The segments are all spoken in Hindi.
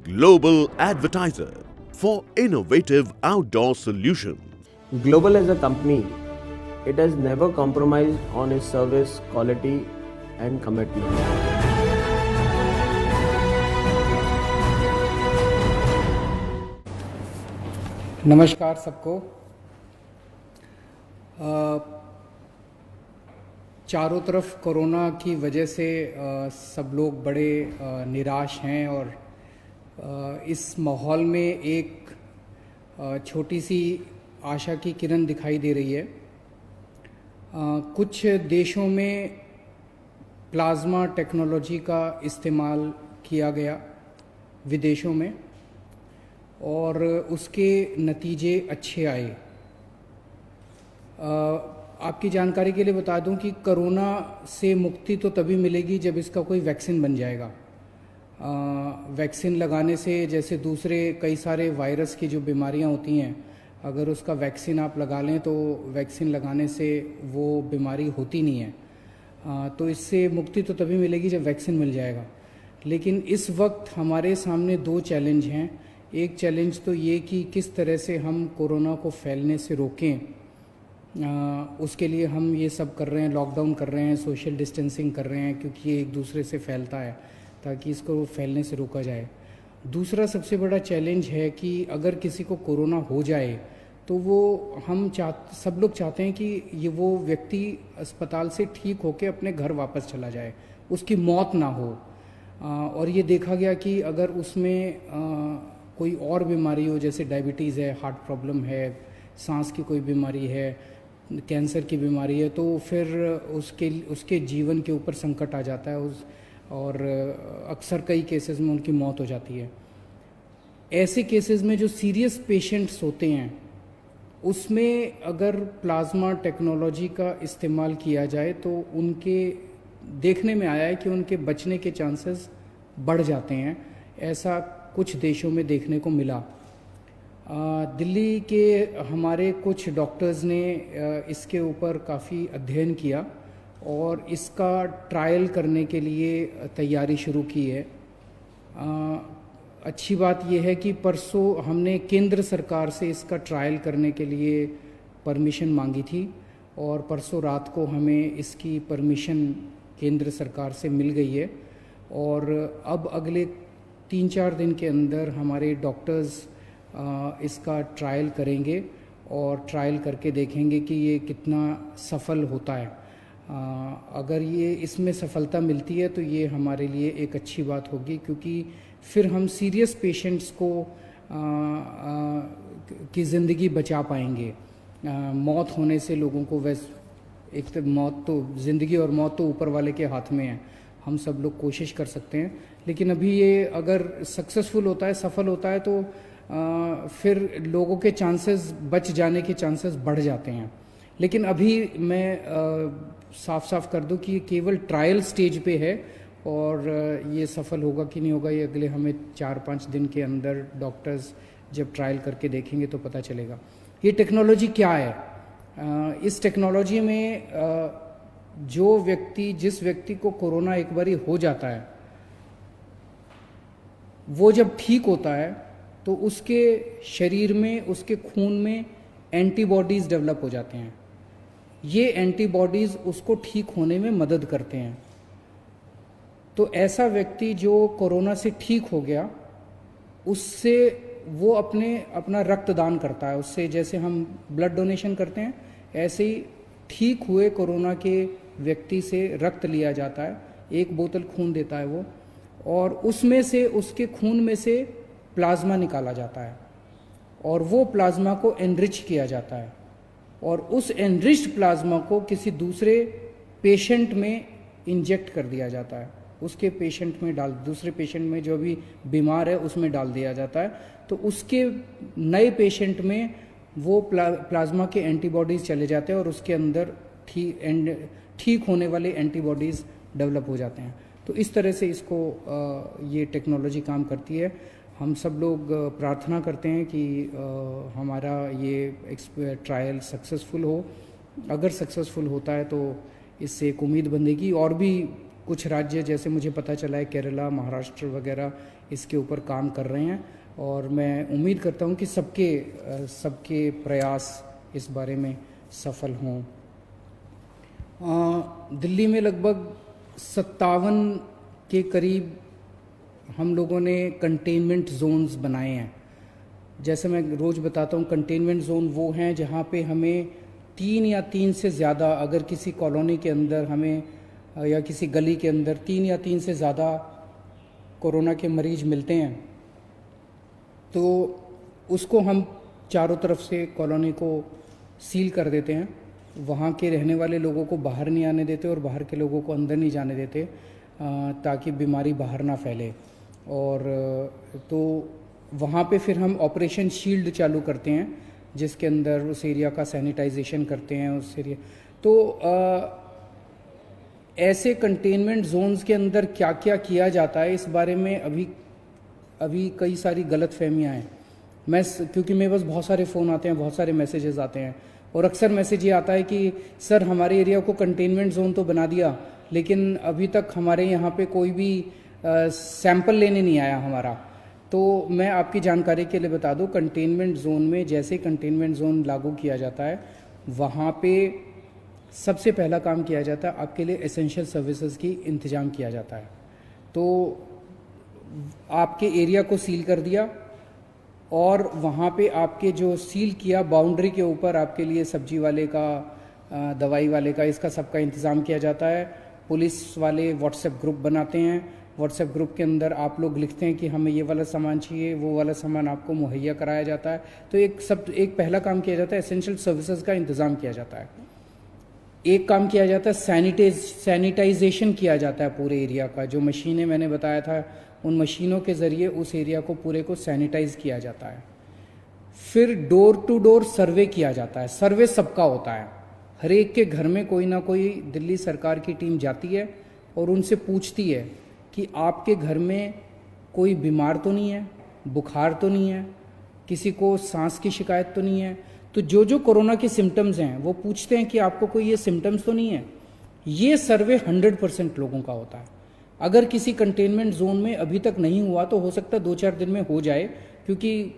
Global Advertiser for innovative outdoor solutions. Global as a company, it has never compromised on its service quality and commitment. नमस्कार सबको। चारों तरफ कोरोना की वजह से सब लोग बड़े निराश हैं और इस माहौल में एक छोटी सी आशा की किरण दिखाई दे रही है। कुछ देशों में प्लाज्मा टेक्नोलॉजी का इस्तेमाल किया गया विदेशों में और उसके नतीजे अच्छे आए। आपकी जानकारी के लिए बता दूं कि कोरोना से मुक्ति तो तभी मिलेगी जब इसका कोई वैक्सीन बन जाएगा। वैक्सीन लगाने से जैसे दूसरे कई सारे वायरस की जो बीमारियां होती हैं, अगर उसका वैक्सीन आप लगा लें तो वैक्सीन लगाने से वो बीमारी होती नहीं है। तो इससे मुक्ति तो तभी मिलेगी जब वैक्सीन मिल जाएगा। लेकिन इस वक्त हमारे सामने दो चैलेंज हैं। एक चैलेंज तो ये कि किस तरह से हम कोरोना को फैलने से रोकें। उसके लिए हम ये सब कर रहे हैं, लॉकडाउन कर रहे हैं, सोशल डिस्टेंसिंग कर रहे हैं, क्योंकि ये एक दूसरे से फैलता है, ताकि इसको फैलने से रोका जाए। दूसरा सबसे बड़ा चैलेंज है कि अगर किसी को कोरोना हो जाए तो वो सब लोग चाहते हैं कि वो व्यक्ति अस्पताल से ठीक होकर अपने घर वापस चला जाए, उसकी मौत ना हो। और ये देखा गया कि अगर उसमें कोई और बीमारी हो, जैसे डायबिटीज़ है, हार्ट प्रॉब्लम है, सांस की कोई बीमारी है, कैंसर की बीमारी है, तो फिर उसके जीवन के ऊपर संकट आ जाता है और अक्सर कई केसेस में उनकी मौत हो जाती है। ऐसे केसेस में जो सीरियस पेशेंट्स होते हैं उसमें अगर प्लाज्मा टेक्नोलॉजी का इस्तेमाल किया जाए तो उनके देखने में आया है कि उनके बचने के चांसेस बढ़ जाते हैं। ऐसा कुछ देशों में देखने को मिला। दिल्ली के हमारे कुछ डॉक्टर्स ने इसके ऊपर काफ़ी अध्ययन किया और इसका ट्रायल करने के लिए तैयारी शुरू की है। अच्छी बात यह है कि परसों हमने केंद्र सरकार से इसका ट्रायल करने के लिए परमिशन मांगी थी और परसों रात को हमें इसकी परमिशन केंद्र सरकार से मिल गई है। और अब अगले 3-4 दिन के अंदर हमारे डॉक्टर्स इसका ट्रायल करेंगे और ट्रायल करके देखेंगे कि ये कितना सफल होता है। अगर ये इसमें सफलता मिलती है तो ये हमारे लिए एक अच्छी बात होगी, क्योंकि फिर हम सीरियस पेशेंट्स को की ज़िंदगी बचा पाएंगे। मौत होने से लोगों को एक तो मौत तो ज़िंदगी और मौत तो ऊपर वाले के हाथ में है। हम सब लोग कोशिश कर सकते हैं, लेकिन अभी ये अगर सक्सेसफुल होता है, सफल होता है, तो फिर लोगों के चांसेस बच जाने के चांसेस बढ़ जाते हैं। लेकिन अभी मैं साफ साफ कर दूं कि ये केवल ट्रायल स्टेज पे है और ये सफल होगा कि नहीं होगा ये अगले हमें 4-5 दिन के अंदर डॉक्टर्स जब ट्रायल करके देखेंगे तो पता चलेगा। ये टेक्नोलॉजी क्या है? इस टेक्नोलॉजी में जिस व्यक्ति को कोरोना एक बारी हो जाता है, वो जब ठीक होता है तो उसके शरीर में, उसके खून में एंटीबॉडीज़ डेवलप हो जाते हैं। ये एंटीबॉडीज़ उसको ठीक होने में मदद करते हैं। तो ऐसा व्यक्ति जो कोरोना से ठीक हो गया, उससे वो अपना रक्तदान करता है। उससे जैसे हम ब्लड डोनेशन करते हैं, ऐसे ही ठीक हुए कोरोना के व्यक्ति से रक्त लिया जाता है। 1 बोतल खून देता है वो, और उसमें से, उसके खून में से प्लाज्मा निकाला जाता है और वो प्लाज्मा को एनरिच किया जाता है और उस एनरिच्ड प्लाज्मा को किसी दूसरे पेशेंट में इंजेक्ट कर दिया जाता है। उसके पेशेंट में दूसरे पेशेंट में जो भी बीमार है उसमें डाल दिया जाता है। तो उसके नए पेशेंट में वो प्लाज्मा के एंटीबॉडीज़ चले जाते हैं और उसके अंदर ठीक होने वाले एंटीबॉडीज़ डेवलप हो जाते हैं। तो इस तरह से ये टेक्नोलॉजी काम करती है। हम सब लोग प्रार्थना करते हैं कि हमारा ये ट्रायल सक्सेसफुल हो। अगर सक्सेसफुल होता है तो इससे एक उम्मीद बंधेगी और भी कुछ राज्य जैसे मुझे पता चला है केरला, महाराष्ट्र वगैरह इसके ऊपर काम कर रहे हैं, और मैं उम्मीद करता हूं कि सबके प्रयास इस बारे में सफल हों। दिल्ली में लगभग 57 के करीब हम लोगों ने कंटेनमेंट जोन्स बनाए हैं। जैसे मैं रोज़ बताता हूँ, कंटेनमेंट जोन वो हैं जहाँ पे हमें 3 या 3 से ज़्यादा, अगर किसी कॉलोनी के अंदर हमें या किसी गली के अंदर 3 या 3 से ज़्यादा कोरोना के मरीज मिलते हैं, तो उसको हम चारों तरफ से कॉलोनी को सील कर देते हैं। वहाँ के रहने वाले लोगों को बाहर नहीं आने देते और बाहर के लोगों को अंदर नहीं जाने देते, ताकि बीमारी बाहर ना फैले। और तो वहाँ पे फिर हम ऑपरेशन शील्ड चालू करते हैं, जिसके अंदर उस एरिया का सैनिटाइजेशन करते हैं। उस एरिया तो ऐसे कंटेनमेंट जोन्स के अंदर क्या क्या किया जाता है, इस बारे में अभी कई सारी गलतफहमियां हैं। क्योंकि मेरे पास बहुत सारे फ़ोन आते हैं, बहुत सारे मैसेजेस आते हैं, और अक्सर मैसेज ये आता है कि सर हमारे एरिया को कंटेनमेंट जोन तो बना दिया, लेकिन अभी तक हमारे यहाँ पे कोई भी सैंपल लेने नहीं आया हमारा। तो मैं आपकी जानकारी के लिए बता दूं, कंटेनमेंट जोन में जैसे कंटेनमेंट जोन लागू किया जाता है, वहाँ पे सबसे पहला काम किया जाता है, आपके लिए एसेंशियल सर्विसेज की इंतज़ाम किया जाता है। तो आपके एरिया को सील कर दिया, और वहाँ पे आपके जो सील किया बाउंड्री के ऊपर आपके लिए सब्जी वाले का, दवाई वाले का, इसका सबका इंतज़ाम किया जाता है। पुलिस वाले व्हाट्सएप ग्रुप बनाते हैं, व्हाट्सएप ग्रुप के अंदर आप लोग लिखते हैं कि हमें ये वाला सामान चाहिए, वो वाला सामान आपको मुहैया कराया जाता है। तो एक पहला काम किया जाता है, एसेंशियल सर्विसेज का इंतज़ाम किया जाता है। एक काम किया जाता है, सैनिटाइजेशन किया जाता है पूरे एरिया का। जो मशीनें मैंने बताया था, उन मशीनों के ज़रिए उस एरिया को पूरे को सैनिटाइज किया जाता है। फिर डोर टू डोर सर्वे किया जाता है। सर्वे सबका होता है, हर एक के घर में कोई ना कोई दिल्ली सरकार की टीम जाती है और उनसे पूछती है कि आपके घर में कोई बीमार तो नहीं है, बुखार तो नहीं है, किसी को सांस की शिकायत तो नहीं है। तो जो कोरोना के सिम्टम्स हैं वो पूछते हैं कि आपको कोई ये सिम्टम्स तो नहीं है। ये सर्वे 100% लोगों का होता है। अगर किसी कंटेनमेंट जोन में अभी तक नहीं हुआ तो हो सकता है 2-4 दिन में हो जाए, क्योंकि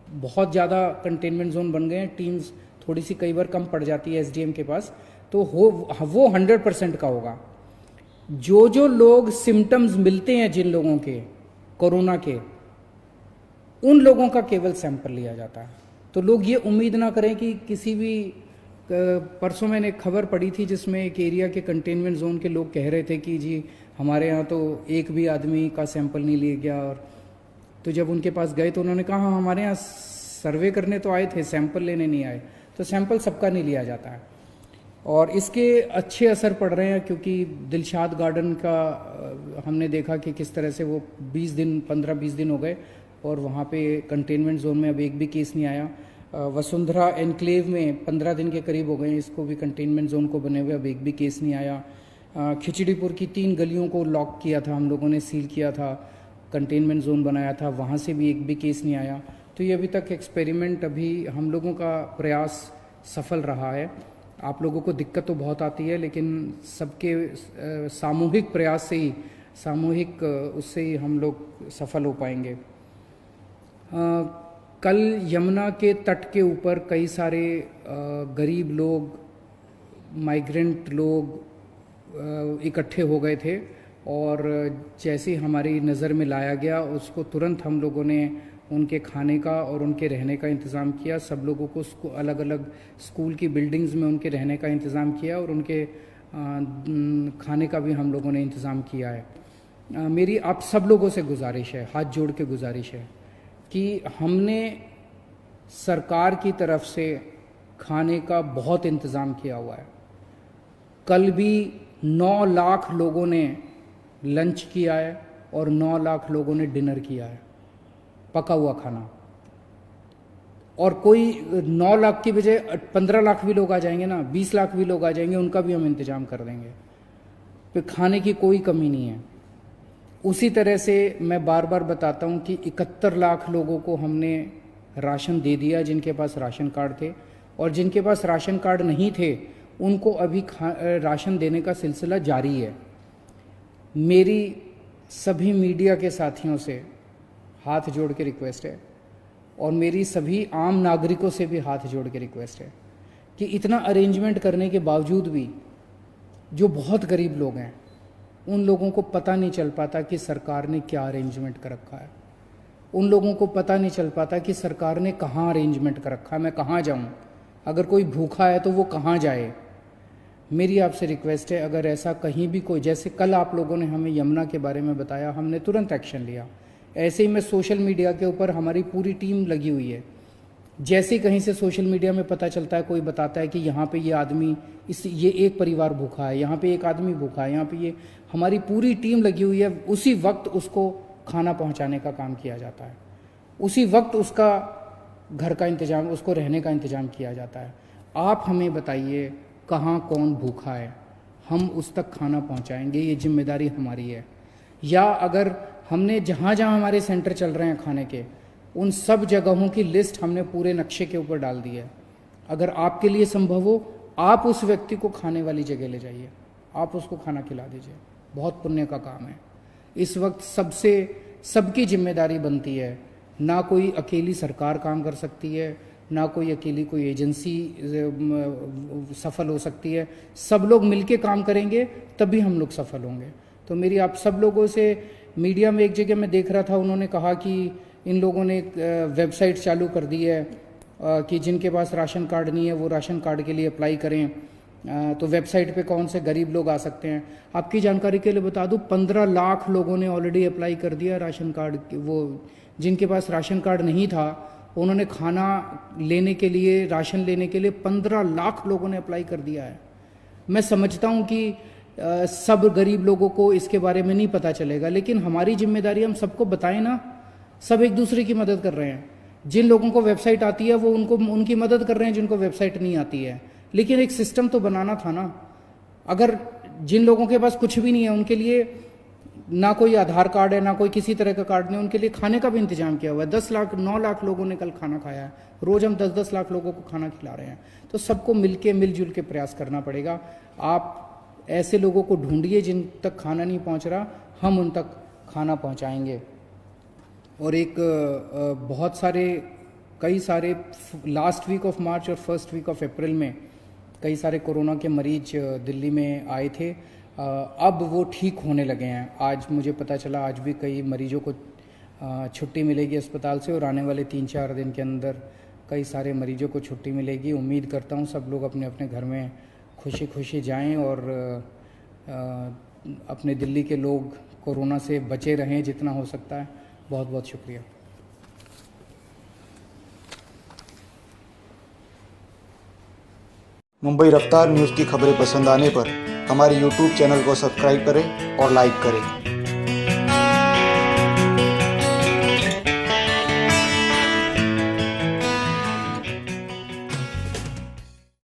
बहुत ज़्यादा कंटेनमेंट जोन बन गए हैं, टीम्स थोड़ी सी कई बार कम पड़ जाती है एसडीएम के पास, तो वो 100% का होगा। जो लोग सिम्टम्स मिलते हैं जिन लोगों के कोरोना के, उन लोगों का केवल सैंपल लिया जाता है। तो लोग ये उम्मीद ना करें कि किसी भी, परसों मैंने एक खबर पढ़ी थी जिसमें एक एरिया के कंटेनमेंट जोन के लोग कह रहे थे कि जी हमारे यहाँ तो एक भी आदमी का सैंपल नहीं लिया गया। और तो जब उनके पास गए तो उन्होंने कहा हमारे यहाँ सर्वे करने तो आए थे, सैंपल लेने नहीं आए। तो सैंपल सबका नहीं लिया जाता है, और इसके अच्छे असर पड़ रहे हैं, क्योंकि दिलशाद गार्डन का हमने देखा कि किस तरह से वो 15-20 दिन हो गए और वहाँ पे कंटेनमेंट जोन में अब एक भी केस नहीं आया। वसुंधरा एनक्लेव में 15 दिन के करीब हो गए, इसको भी कंटेनमेंट जोन को बने हुए, अब एक भी केस नहीं आया। खिचड़ीपुर की 3 गलियों को लॉक किया था हम लोगों ने, सील किया था, कंटेनमेंट जोन बनाया था, वहाँ से भी एक भी केस नहीं आया। तो ये अभी तक एक्सपेरिमेंट, अभी हम लोगों का प्रयास सफल रहा है। आप लोगों को दिक्कत तो बहुत आती है, लेकिन सबके सामूहिक प्रयास से ही, सामूहिक उससे ही हम लोग सफल हो पाएंगे। कल यमुना के तट के ऊपर कई सारे गरीब लोग, माइग्रेंट लोग इकट्ठे हो गए थे, और जैसे ही हमारी नज़र में लाया गया उसको तुरंत हम लोगों ने उनके खाने का और उनके रहने का इंतज़ाम किया। सब लोगों को अलग अलग स्कूल की बिल्डिंग्स में उनके रहने का इंतज़ाम किया, और उनके खाने का भी हम लोगों ने इंतज़ाम किया है। मेरी आप सब लोगों से गुजारिश है, हाथ जोड़ के गुजारिश है कि हमने सरकार की तरफ से खाने का बहुत इंतज़ाम किया हुआ है। कल भी 9 लाख लोगों ने लंच किया है और 9 लाख लोगों ने डिनर किया है, पका हुआ खाना। और कोई 9 लाख की बजाय 15 लाख भी लोग आ जाएंगे ना, 20 लाख भी लोग आ जाएंगे, उनका भी हम इंतजाम कर देंगे। तो खाने की कोई कमी नहीं है। उसी तरह से मैं बार बार बताता हूं कि 71 लाख लोगों को हमने राशन दे दिया जिनके पास राशन कार्ड थे, और जिनके पास राशन कार्ड नहीं थे उनको अभी राशन देने का सिलसिला जारी है। मेरी सभी मीडिया के साथियों से हाथ जोड़ के रिक्वेस्ट है और मेरी सभी आम नागरिकों से भी हाथ जोड़ के रिक्वेस्ट है कि इतना अरेंजमेंट करने के बावजूद भी जो बहुत गरीब लोग हैं उन लोगों को पता नहीं चल पाता कि सरकार ने क्या अरेंजमेंट कर रखा है। उन लोगों को पता नहीं चल पाता कि सरकार ने कहाँ अरेंजमेंट कर रखा है, मैं कहाँ जाऊँ, अगर कोई भूखा है तो वो कहाँ जाए। मेरी आपसे रिक्वेस्ट है, अगर ऐसा कहीं भी कोई, जैसे कल आप लोगों ने हमें यमुना के बारे में बताया, हमने तुरंत एक्शन लिया। ऐसे ही मैं सोशल मीडिया के ऊपर हमारी पूरी टीम लगी हुई है। जैसे ही कहीं से सोशल मीडिया में पता चलता है, कोई बताता है कि यहाँ पे ये आदमी, ये एक परिवार भूखा है, यहाँ पे एक आदमी भूखा है, यहाँ पे ये, हमारी पूरी टीम लगी हुई है। उसी वक्त उसको खाना पहुँचाने का काम किया जाता है, उसी वक्त उसका घर का इंतज़ाम, उसको रहने का इंतज़ाम किया जाता है। आप हमें बताइए कहाँ कौन भूखा है, हम उस तक खाना पहुँचाएंगे, ये जिम्मेदारी हमारी है। या अगर हमने जहाँ जहाँ हमारे सेंटर चल रहे हैं खाने के, उन सब जगहों की लिस्ट हमने पूरे नक्शे के ऊपर डाल दी है। अगर आपके लिए संभव हो, आप उस व्यक्ति को खाने वाली जगह ले जाइए, आप उसको खाना खिला दीजिए, बहुत पुण्य का काम है। इस वक्त सबकी जिम्मेदारी बनती है, ना कोई अकेली सरकार काम कर सकती है, ना कोई अकेली कोई एजेंसी सफल हो सकती है। सब लोग मिलके काम करेंगे तभी हम लोग सफल होंगे। तो मेरी आप सब लोगों से, मीडिया में एक जगह मैं देख रहा था, उन्होंने कहा कि इन लोगों ने एक वेबसाइट चालू कर दी है कि जिनके पास राशन कार्ड नहीं है वो राशन कार्ड के लिए अप्लाई करें। तो वेबसाइट पे कौन से गरीब लोग आ सकते हैं। आपकी जानकारी के लिए बता दूं, 15 लाख लोगों ने ऑलरेडी अप्लाई कर दिया राशन कार्ड। वो जिनके पास राशन कार्ड नहीं था, उन्होंने खाना लेने के लिए, राशन लेने के लिए 15 लाख लोगों ने अप्लाई कर दिया है। मैं समझता हूं कि सब गरीब लोगों को इसके बारे में नहीं पता चलेगा, लेकिन हमारी जिम्मेदारी, हम सबको बताएं ना। सब एक दूसरे की मदद कर रहे हैं। जिन लोगों को वेबसाइट आती है वो उनकी मदद कर रहे हैं जिनको वेबसाइट नहीं आती है। लेकिन एक सिस्टम तो बनाना था ना। अगर जिन लोगों के पास कुछ भी नहीं है, उनके लिए ना कोई आधार कार्ड है, ना कोई किसी तरह का कार्ड नहीं, उनके लिए खाने का भी इंतजाम किया हुआ है। 9 लाख लोगों ने कल खाना खाया है। रोज हम 10-10 लाख लोगों को खाना खिला रहे हैं। तो सबको मिलजुल के प्रयास करना पड़ेगा। आप ऐसे लोगों को ढूंढिए जिन तक खाना नहीं पहुंच रहा, हम उन तक खाना पहुंचाएंगे। और एक कई सारे लास्ट वीक ऑफ मार्च और फर्स्ट वीक ऑफ अप्रैल में कई सारे कोरोना के मरीज दिल्ली में आए थे। अब वो ठीक होने लगे हैं। आज मुझे पता चला, आज भी कई मरीजों को छुट्टी मिलेगी अस्पताल से, और आने वाले 3-4 दिन के अंदर कई सारे मरीजों को छुट्टी मिलेगी। उम्मीद करता हूँ सब लोग अपने अपने घर में खुशी खुशी जाएं और अपने दिल्ली के लोग कोरोना से बचे रहें जितना हो सकता है। बहुत बहुत शुक्रिया। मुंबई रफ्तार न्यूज़ की खबरें पसंद आने पर हमारे YouTube चैनल को सब्सक्राइब करें और लाइक करें।